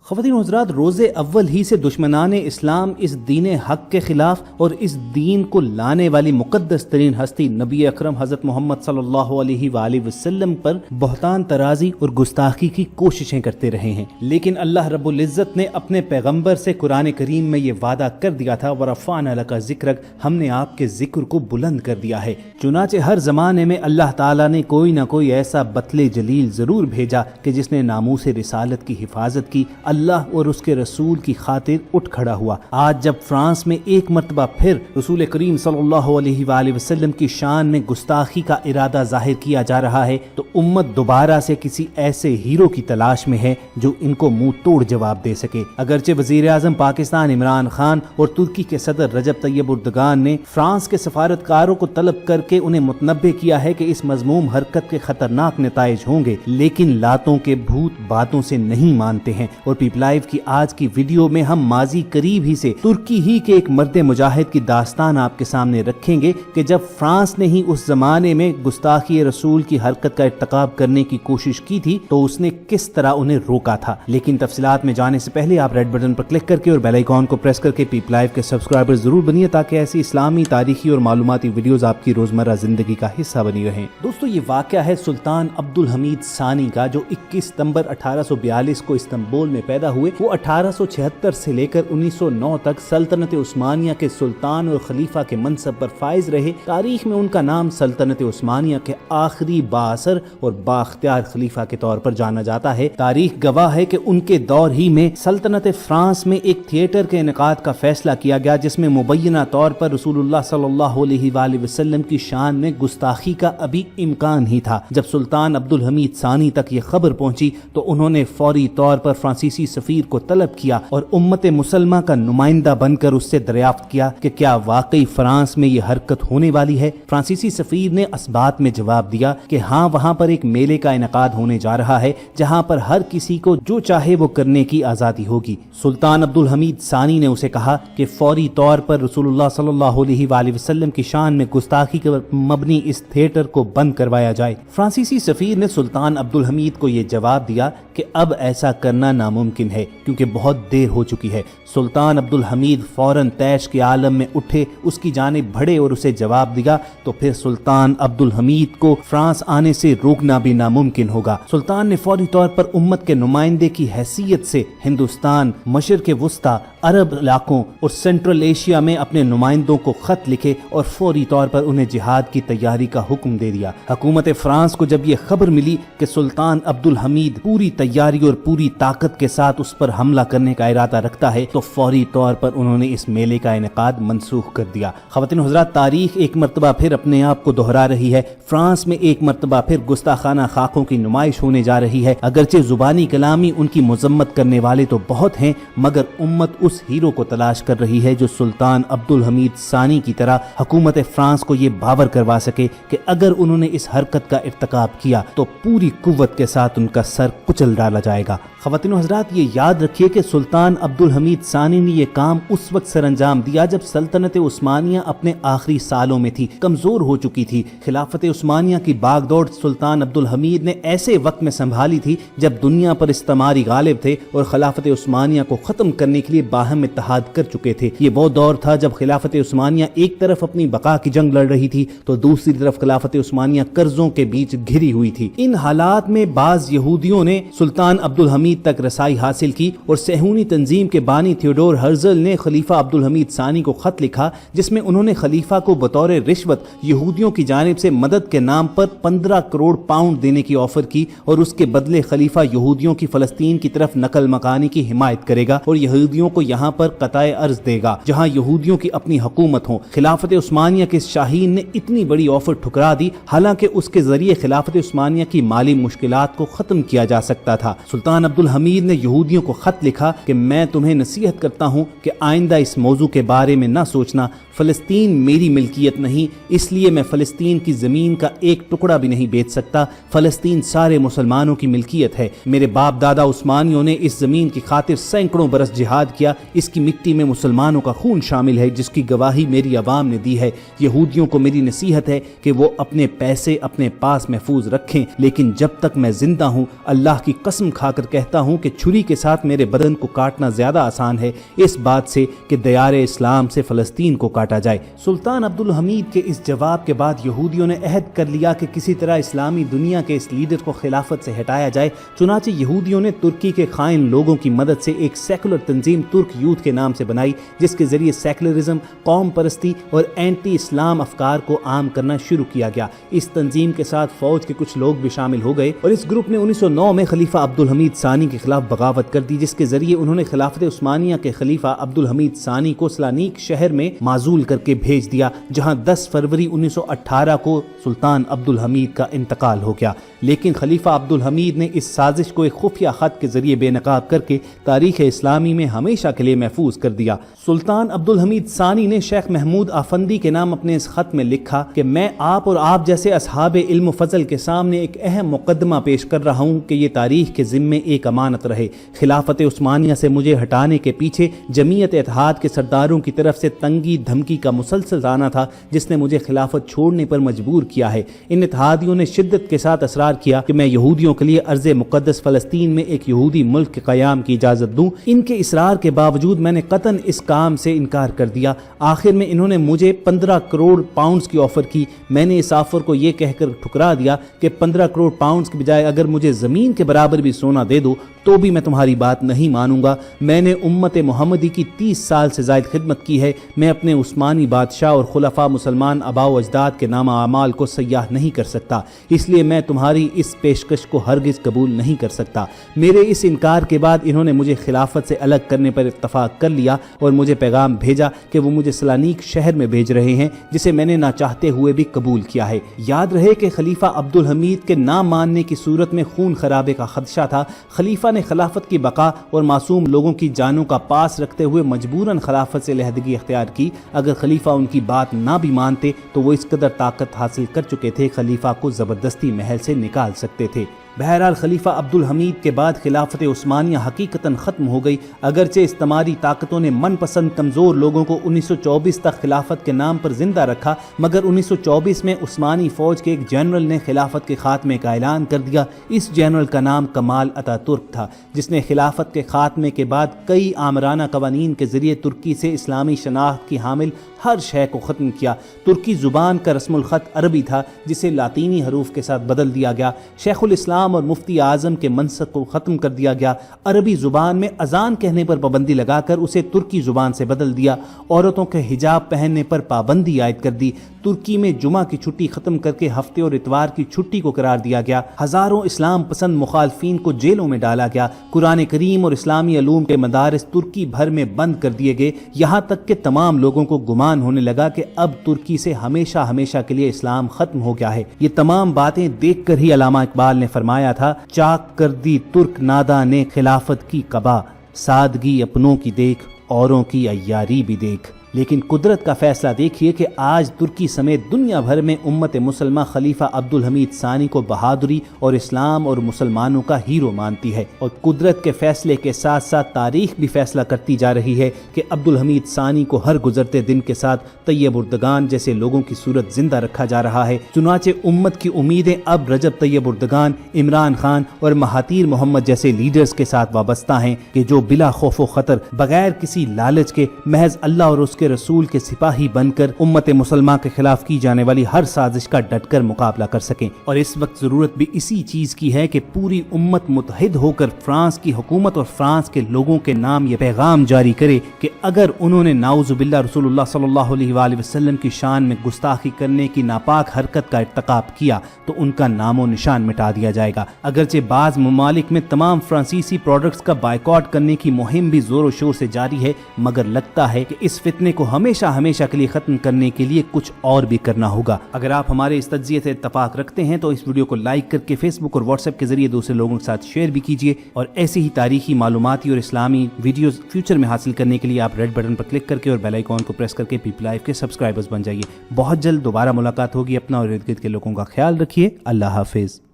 خواتین و حضرات، روز اول ہی سے دشمنان اسلام اس دین حق کے خلاف اور اس دین کو لانے والی مقدس ترین ہستی نبی اکرم حضرت محمد صلی اللہ علیہ وآلہ وسلم پر بہتان ترازی اور گستاخی کی کوششیں کرتے رہے ہیں، لیکن اللہ رب العزت نے اپنے پیغمبر سے قرآن کریم میں یہ وعدہ کر دیا تھا، وَرَفَعْنَا لَكَ ذِكْرَكَ، ہم نے آپ کے ذکر کو بلند کر دیا ہے۔ چنانچہ ہر زمانے میں اللہ تعالیٰ نے کوئی نہ کوئی ایسا بطل جلیل ضرور بھیجا کہ جس نے ناموس رسالت کی حفاظت کی، اللہ اور اس کے رسول کی خاطر اٹھ کھڑا ہوا۔ آج جب فرانس میں ایک مرتبہ پھر رسول کریم صلی اللہ علیہ وآلہ وسلم کی شان میں گستاخی کا ارادہ ظاہر کیا جا رہا ہے تو امت دوبارہ سے کسی ایسے ہیرو کی تلاش میں ہے جو ان کو منہ توڑ جواب دے سکے۔ اگرچہ وزیر اعظم پاکستان عمران خان اور ترکی کے صدر رجب طیب اردگان نے فرانس کے سفارتکاروں کو طلب کر کے انہیں متنبہ کیا ہے کہ اس مذموم حرکت کے خطرناک نتائج ہوں گے، لیکن لاتوں کے بھوت باتوں سے نہیں مانتے ہیں۔ اور پیپل لائیو کی آج کی ویڈیو میں ہم ماضی قریب ہی سے ترکی ہی کے ایک مرد مجاہد کی داستان آپ کے سامنے رکھیں گے کہ جب فرانس نے ہی اس زمانے میں گستاخی رسول کی حرکت کا ارتکاب کرنے کی کوشش کی تھی تو اس نے کس طرح انہیں روکا تھا۔ لیکن تفصیلات میں جانے سے پہلے آپ ریڈ بٹن پر کلک کر کے اور بیل آئیکن کو پریس کر کے پیپل لائیو کے سبسکرائبر ضرور بنیے تاکہ ایسی اسلامی، تاریخی اور معلوماتی ویڈیوز آپ کی روزمرہ زندگی کا حصہ بنی رہیں۔ دوستو، یہ واقعہ ہے سلطان عبد الحمید ثانی کا، جو 21 ستمبر 1842 کو استنبول میں پیدا ہوئے۔ وہ 1876 سے لے کر 1909 تک سلطنت عثمانیہ کے سلطان اور خلیفہ کے منصب پر فائز رہے۔ تاریخ میں ان کا نام سلطنت عثمانیہ کے آخری بااثر اور بااختیار خلیفہ کے طور پر جانا جاتا ہے۔ تاریخ گواہ ہے کہ ان کے دور ہی میں سلطنت فرانس میں ایک تھیٹر کے انعقاد کا فیصلہ کیا گیا جس میں مبینہ طور پر رسول اللہ صلی اللہ علیہ وآلہ وسلم کی شان میں گستاخی کا ابھی امکان ہی تھا۔ جب سلطان عبد الحمید ثانی تک یہ خبر پہنچی تو انہوں نے فوری طور پر فرانسیسی سفیر کو طلب کیا اور امت مسلمہ کا نمائندہ بن کر اس سے دریافت کیا کہ کیا واقعی فرانس میں یہ حرکت ہونے والی ہے۔ فرانسیسی سفیر نے اس بات میں جواب دیا کہ ہاں، وہاں پر ایک میلے کا انعقاد ہونے جا رہا ہے جہاں پر ہر کسی کو جو چاہے وہ کرنے کی آزادی ہوگی۔ سلطان عبد الحمید ثانی نے اسے کہا کہ فوری طور پر رسول اللہ صلی اللہ علیہ وآلہ وسلم کی شان میں گستاخی پر مبنی اس تھیٹر کو بند کروایا جائے۔ فرانسیسی سفیر نے سلطان عبد الحمید کو یہ جواب دیا کہ اب ایسا کرنا ناممکن ہے کیونکہ بہت دیر ہو چکی ہے۔ سلطان عبد الحمید فوراً طیش کے عالم میں اٹھے، اس کی جانب بڑھے اور اسے جواب دیا تو پھر سلطان عبد الحمید کو فرانس آنے سے روکنا بھی ناممکن ہوگا۔ سلطان نے فوری طور پر امت کے نمائندے کی حیثیت سے ہندوستان، مشرق وسطی، عرب علاقوں اور سینٹرل ایشیا میں اپنے نمائندوں کو خط لکھے اور فوری طور پر انہیں جہاد کی تیاری کا حکم دے دیا۔ حکومت فرانس کو جب یہ خبر ملی کہ سلطان عبد الحمید پوری تیاری اور پوری طاقت کے ساتھ اس پر حملہ کرنے کا ارادہ رکھتا ہے تو فوری طور پر انہوں نے اس میلے کا انعقاد منسوخ کر دیا۔ خواتین و حضرات، تاریخ ایک مرتبہ پھر اپنے آپ کو دہرا رہی ہے۔ فرانس میں ایک مرتبہ پھر گستاخانہ خاکوں کی نمائش ہونے جا رہی ہے۔ اگرچہ زبانی کلامی ان کی مذمت کرنے والے تو بہت ہیں، مگر امت اس ہیرو کو تلاش کر رہی ہے جو سلطان عبد الحمید ثانی کی طرح حکومت فرانس کو یہ باور کروا سکے کہ اگر انہوں نے اس حرکت کا ارتکاب کیا تو پوری قوت کے ساتھ ان کا سر کچل ڈالا جائے گا۔ خواتین و حضرات، یہ یاد رکھیے کہ سلطان عبد الحمید ثانی نے یہ کام اس وقت سر انجام دیا جب سلطنت عثمانیہ اپنے آخری سالوں میں تھی، کمزور ہو چکی تھی۔ خلافت عثمانیہ کی باغ دوڑ سلطان عبد الحمید نے ایسے وقت میں سنبھالی تھی جب دنیا پر استعماری غالب تھے اور خلافت عثمانیہ کو ختم کرنے کے لیے باہم اتحاد کر چکے تھے۔ یہ وہ دور تھا جب خلافت عثمانیہ ایک طرف اپنی بقا کی جنگ لڑ رہی تھی تو دوسری طرف خلافت عثمانیہ قرضوں کے بیچ گھری ہوئی تھی۔ ان حالات میں بعض یہودیوں نے سلطان عبد الحمید تک رسائی حاصل کی اور صہیونی تنظیم کے بانی تھیوڈور ہرزل نے خلیفہ عبد الحمید ثانی کو خط لکھا جس میں انہوں نے خلیفہ کو بطور رشوت یہودیوں کی جانب سے مدد کے نام پر 15 کروڑ پاؤنڈ دینے کی آفر کی اور اس کے بدلے خلیفہ یہودیوں کی فلسطین کی طرف نقل مکانی کی حمایت کرے گا اور یہودیوں کو یہاں پر قطع ارض دے گا جہاں یہودیوں کی اپنی حکومت ہو۔ خلافت عثمانیہ کے شاہین نے اتنی بڑی آفر ٹھکرا دی، حالانکہ اس کے ذریعے خلافت عثمانیہ کی مالی مشکلات کو ختم کیا جا سکتا تھا۔ سلطان عبد الحمید نے یہودیوں کو خط لکھا کہ میں تمہیں نصیحت کرتا ہوں کہ آئندہ اس موضوع کے بارے میں نہ سوچنا، فلسطین میری ملکیت نہیں، اس لیے میں فلسطین کی زمین کا ایک ٹکڑا بھی نہیں بیچ سکتا، فلسطین سارے مسلمانوں کی ملکیت ہے۔ میرے باپ دادا عثمانیوں نے اس زمین کی خاطر سینکڑوں برس جہاد کیا، اس کی مٹی میں مسلمانوں کا خون شامل ہے جس کی گواہی میری عوام نے دی ہے۔ یہودیوں کو میری نصیحت ہے کہ وہ اپنے پیسے اپنے پاس محفوظ رکھیں، لیکن جب تک میں زندہ ہوں اللہ کی قسم کھا کر کہتا ہوں کہ چھری کے ساتھ میرے بدن کو کاٹنا زیادہ آسان ہے اس بات سے کہ دیار اسلام سے فلسطین کو کاٹا جائے۔ سلطان عبد الحمید کے اس جواب کے بعد یہودیوں نے عہد کر لیا کہ کسی طرح اسلامی دنیا کے اس لیڈر کو خلافت سے ہٹایا جائے۔ چنانچہ یہودیوں نے ترکی کے خائن لوگوں کی مدد سے ایک سیکولر تنظیم ترک یوتھ کے نام سے بنائی، جس کے ذریعے سیکولرزم، قوم پرستی اور اینٹی اسلام افکار کو عام کرنا شروع کیا گیا۔ اس تنظیم کے ساتھ فوج کے کچھ لوگ بھی شامل ہو گئے اور اس گروپ نے 1909 میں خلیفہ عبد الحمید ثانی کے خلاف بغاوت کر دی، جس کے ذریعے انہوں نے خلافت عثمانیہ کے خلیفہ عبد الحمید ثانی کو سلانیک شہر میں معزول کر کے بھیج دیا، جہاں 10 فروری 1918 کو سلطان عبد الحمید کا انتقال ہو گیا۔ لیکن خلیفہ عبد الحمید نے اس سازش کو ایک خفیہ خط کے ذریعے بے نقاب کر کے تاریخ اسلامی میں ہمیشہ کے لیے محفوظ کر دیا۔ سلطان عبد الحمید ثانی نے شیخ محمود آفندی کے نام اپنے اس خط میں لکھا کہ میں آپ اور آپ جیسے اصحاب علم و فضل کے سامنے ایک اہم مقدمہ پیش کر رہا ہوں کہ یہ تاریخ کے ذمے ایک امانت رہے۔ خلافت عثمانیہ سے مجھے ہٹانے کے پیچھے جمعیت اتحاد کے سرداروں کی طرف سے تنگی دھمکی کا مسلسل آنا تھا، جس نے مجھے خلافت چھوڑنے پر مجبور کیا ہے۔ ان اتحادیوں نے شدت کے ساتھ اصرار کیا کہ میں یہودیوں کے لیے ارض مقدس فلسطین میں ایک یہودی ملک کے قیام کی اجازت دوں۔ ان کے اصرار کے باوجود میں نے قطعاً اس کام سے انکار کر دیا۔ آخر میں انہوں نے مجھے 15 کروڑ پاؤنڈز کی آفر کی۔ میں نے اس آفر کو یہ کہہ کر ٹھکرا دیا کہ 15 کروڑ پاؤنڈز کے بجائے اگر مجھے زمین کے برابر بھی سونا دے دو تو بھی میں تمہاری بات نہیں مانوں گا۔ میں نے امت محمدی کی 30 سال سے زائد خدمت کی ہے۔ میں اپنے عثمانی بادشاہ اور خلفاء مسلمان آباء و اجداد کے نامہ اعمال کو سیاح نہیں کر سکتا، اس لیے میں تمہاری اس پیشکش کو ہرگز قبول نہیں کر سکتا۔ میرے اس انکار کے بعد انہوں نے مجھے خلافت سے الگ کرنے پر اتفاق کر لیا اور مجھے پیغام بھیجا کہ وہ مجھے سلانیک شہر میں بھیج رہے ہیں، جسے میں نے نہ چاہتے ہوئے بھی قبول کیا ہے۔ یاد رہے کہ خلیفہ عبد الحمید کے نہ ماننے کی صورت میں خون خرابے کا خدشہ تھا۔ خلیفہ نے خلافت کی بقا اور معصوم لوگوں کی جانوں کا پاس رکھتے ہوئے مجبوراً خلافت سے علیحدگی اختیار کی۔ اگر خلیفہ ان کی بات نہ بھی مانتے تو وہ اس قدر طاقت حاصل کر چکے تھے خلیفہ کو زبردستی محل سے نکال سکتے تھے۔ بہرحال خلیفہ عبد الحمید کے بعد خلافت عثمانیہ حقیقتاً ختم ہو گئی، اگرچہ استعماری طاقتوں نے من پسند کمزور لوگوں کو 1924 تک خلافت کے نام پر زندہ رکھا، مگر 1924 میں عثمانی فوج کے ایک جنرل نے خلافت کے خاتمے کا اعلان کر دیا۔ اس جنرل کا نام کمال اتا ترک تھا، جس نے خلافت کے خاتمے کے بعد کئی آمرانہ قوانین کے ذریعے ترکی سے اسلامی شناخت کی حامل ہر شے کو ختم کیا۔ ترکی زبان کا رسم الخط عربی تھا، جسے لاطینی حروف کے ساتھ بدل دیا گیا۔ شیخ الاسلام اور مفتی اعظم کے منصب کو ختم کر دیا گیا۔ عربی زبان میں اذان کہنے پر پابندی لگا کر اسے ترکی زبان سے بدل دیا۔ عورتوں کے حجاب پہننے پر پابندی عائد کر دی۔ ترکی میں جمعہ کی چھٹی ختم کر کے ہفتے اور اتوار کی چھٹی کو قرار دیا گیا۔ ہزاروں اسلام پسند مخالفین کو جیلوں میں ڈالا گیا۔ قرآن کریم اور اسلامی علوم کے مدارس ترکی بھر میں بند کر دیے گئے، یہاں تک کہ تمام لوگوں کو گمان ہونے لگا کہ اب ترکی سے ہمیشہ ہمیشہ کے لیے اسلام ختم ہو گیا ہے۔ یہ تمام باتیں دیکھ کر ہی علامہ اقبال نے فرمایا تھا، چاک کر دی ترک نادا نے خلافت کی قبا، سادگی اپنوں کی دیکھ اوروں کی عیاری بھی دیکھ۔ لیکن قدرت کا فیصلہ دیکھیے کہ آج ترکی سمیت دنیا بھر میں امت مسلمہ خلیفہ عبد الحمید ثانی کو بہادری اور اسلام اور مسلمانوں کا ہیرو مانتی ہے، اور قدرت کے فیصلے کے ساتھ ساتھ تاریخ بھی فیصلہ کرتی جا رہی ہے کہ عبد الحمید ثانی کو ہر گزرتے دن کے ساتھ طیب اردگان جیسے لوگوں کی صورت زندہ رکھا جا رہا ہے۔ چنانچہ امت کی امیدیں اب رجب طیب اردگان، عمران خان اور مہاتیر محمد جیسے لیڈرز کے ساتھ وابستہ ہیں کہ جو بلا خوف و خطر، بغیر کسی لالچ کے، محض اللہ اور اس کے رسول کے سپاہی بن کر امت مسلمہ کے خلاف کی جانے والی ہر سازش کا ڈٹ کر مقابلہ کر سکیں۔ اور اس وقت ضرورت بھی اسی چیز کی ہے کہ پوری امت متحد ہو کر فرانس کی حکومت اور فرانس کے لوگوں کے نام یہ پیغام جاری کرے کہ اگر انہوں نے نعوذ باللہ رسول اللہ صلی اللہ علیہ وآلہ وسلم کی شان میں گستاخی کرنے کی ناپاک حرکت کا ارتکاب کیا تو ان کا نام و نشان مٹا دیا جائے گا۔ اگرچہ بعض ممالک میں تمام فرانسیسی پروڈکٹس کا بائیکاٹ کرنے کی مہم بھی زور و شور سے جاری ہے، مگر لگتا ہے کہ اس فتنے کو ہمیشہ ہمیشہ کے لیے ختم کرنے کے لیے کچھ اور بھی کرنا ہوگا۔ اگر آپ ہمارے اس تجزیے سے اتفاق رکھتے ہیں تو اس ویڈیو کو لائک کر کے فیس بک اور واٹس ایپ کے ذریعے دوسرے لوگوں کے ساتھ شیئر بھی کیجیے، اور ایسے ہی تاریخی معلوماتی اور اسلامی ویڈیوز فیوچر میں حاصل کرنے کے لیے آپ ریڈ بٹن پر کلک کر کے اور بیل آئیکن کو پریس کر کے پیپل لائف کے سبسکرائبرز بن جائیے۔ بہت جلد دوبارہ ملاقات ہوگی۔ اپنا اور ارد گرد کے لوگوں کا خیال رکھیے۔ اللہ حافظ۔